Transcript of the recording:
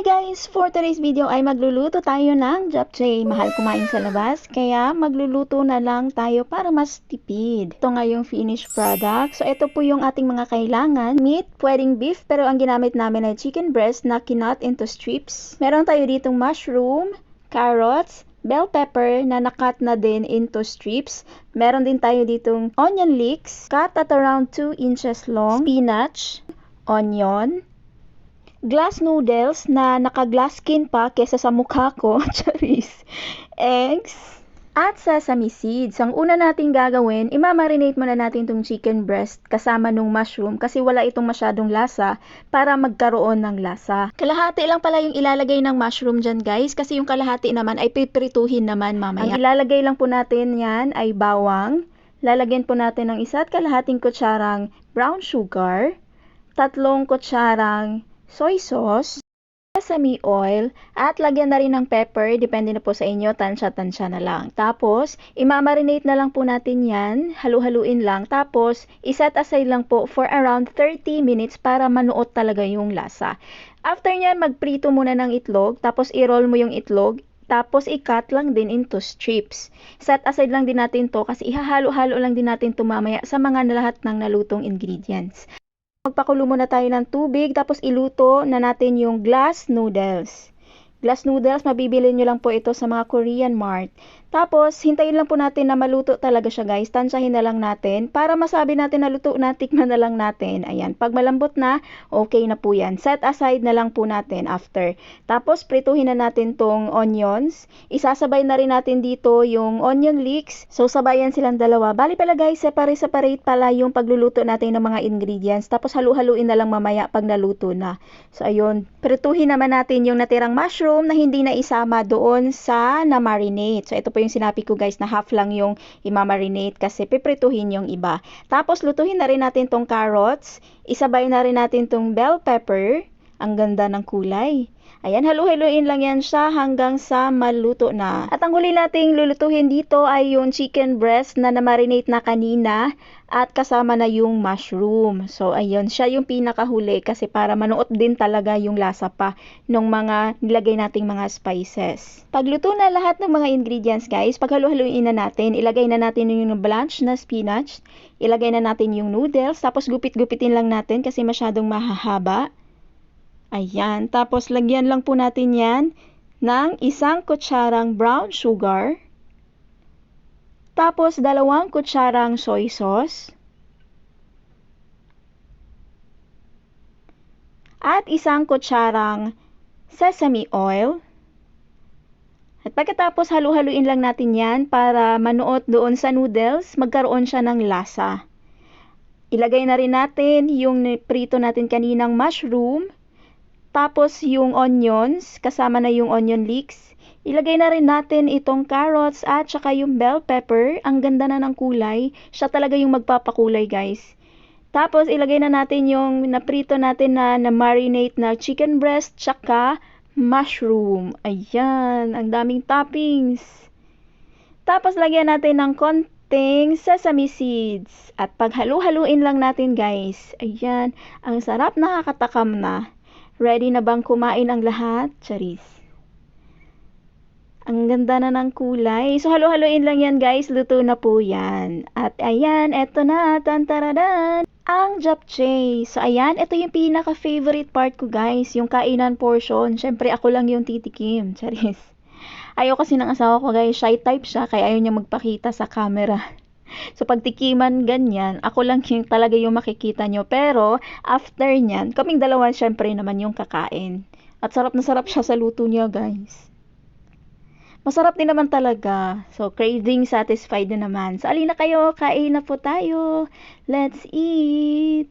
Guys, for today's video ay magluluto tayo ng japchae. Mahal kumain sa labas, kaya magluluto na lang tayo para mas tipid. Ito nga yung finished product. So ito po yung ating mga kailangan. Meat, pwedeng beef, pero ang ginamit namin ay chicken breast na kinut into strips. Meron tayo ditong mushroom, carrots, bell pepper na nakat na din into strips. Meron din tayo ditong onion leeks, cut at around 2 inches long, spinach, onion, glass noodles na naka-glass skin pa kesa sa mukha ko, charis, eggs, at sesame seeds. Ang una nating gagawin, imamarinate muna natin itong chicken breast kasama nung mushroom kasi wala itong masyadong lasa para magkaroon ng lasa. Kalahati lang pala yung ilalagay ng mushroom dyan guys kasi yung kalahati naman ay piprituhin naman mamaya. Ang ilalagay lang po natin yan ay bawang. Lalagyan po natin ng 1 kalahating kutsarang brown sugar, 3 kutsarang soy sauce, sesame oil, at lagyan na rin ng pepper, depende na po sa inyo, tansya-tansya na lang. Tapos, imamarinate na lang po natin yan, halu-haluin lang, tapos, iset aside lang po for around 30 minutes para manuot talaga yung lasa. After nyan, magprito muna ng itlog, tapos i-roll mo yung itlog, tapos i-cut lang din into strips. Set aside lang din natin to kasi ihahalo-halo lang din natin to mamaya sa mga lahat ng nalutong ingredients. Magpakulo muna tayo ng tubig, tapos iluto na natin yung glass noodles. Glass noodles, mabibili nyo lang po ito sa mga Korean Mart. Tapos, hintayin lang po natin na maluto talaga siya guys. Tansyahin na lang natin. Para masabi natin na luto na, tikman na lang natin. Ayan, pag malambot na, okay na po yan. Set aside na lang po natin after. Tapos, prituhin na natin tong onions. Isasabay na rin natin dito yung onion leeks. So, sabayan silang dalawa. Bali pala guys, separate pala yung pagluluto natin ng mga ingredients. Tapos, halu-haluin na lang mamaya pag naluto na. So, ayun. Prituhin naman natin yung natirang mushroom na hindi na isama doon sa na-marinate. So, ito po yung sinabi ko guys na half lang yung imamarinate kasi piprituhin yung iba. Tapos, lutuhin na rin natin tong carrots. Isabay na rin natin tong bell pepper. Ang ganda ng kulay. Ayan, halu-haluin lang yan siya hanggang sa maluto na. At ang huli nating lulutuhin dito ay yung chicken breast na na-marinate na kanina at kasama na yung mushroom. So, ayun, siya yung pinakahuli kasi para manuot din talaga yung lasa pa ng mga nilagay nating mga spices. Pagluto na lahat ng mga ingredients guys, paghalu-haluin na natin, ilagay na natin yung blanch na spinach, ilagay na natin yung noodles, tapos gupit-gupitin lang natin kasi masyadong mahahaba. Ayan, tapos lagyan lang po natin yan ng 1 kutsarang brown sugar, tapos 2 kutsarang soy sauce, at 1 kutsarang sesame oil. At pagkatapos halu-haluin lang natin yan para manuot doon sa noodles, magkaroon siya ng lasa. Ilagay na rin natin yung prito natin kaninang mushroom, tapos yung onions, kasama na yung onion leeks. Ilagay na rin natin itong carrots at saka yung bell pepper. Ang ganda na ng kulay. Siya talaga yung magpapakulay guys. Tapos ilagay na natin yung naprito natin na marinate na chicken breast tsaka mushroom. Ayan, ang daming toppings. Tapos lagyan natin ng konting sesame seeds. At paghalu-haluin lang natin guys. Ayan, ang sarap, nakakatakam na. Ready na bang kumain ang lahat? Charis. Ang ganda na ng kulay. So, halu-haluin lang yan guys. Luto na po yan. At ayan, eto na. Tantaradan! Ang japchae. So, ayan, ito yung pinaka-favorite part ko guys. Yung kainan portion. Syempre, ako lang yung titikim. Charis. Ayaw kasi ng asawa ko guys. Shy type siya. Kaya ayaw niya magpakita sa camera. So, pag tikiman ganyan, ako lang yung talaga yung makikita nyo. Pero, after nyan, kaming dalawa syempre naman yung kakain. At sarap na sarap siya sa luto niya, guys. Masarap din naman talaga. So, craving satisfied na naman. So, alina kayo, kain na po tayo. Let's eat!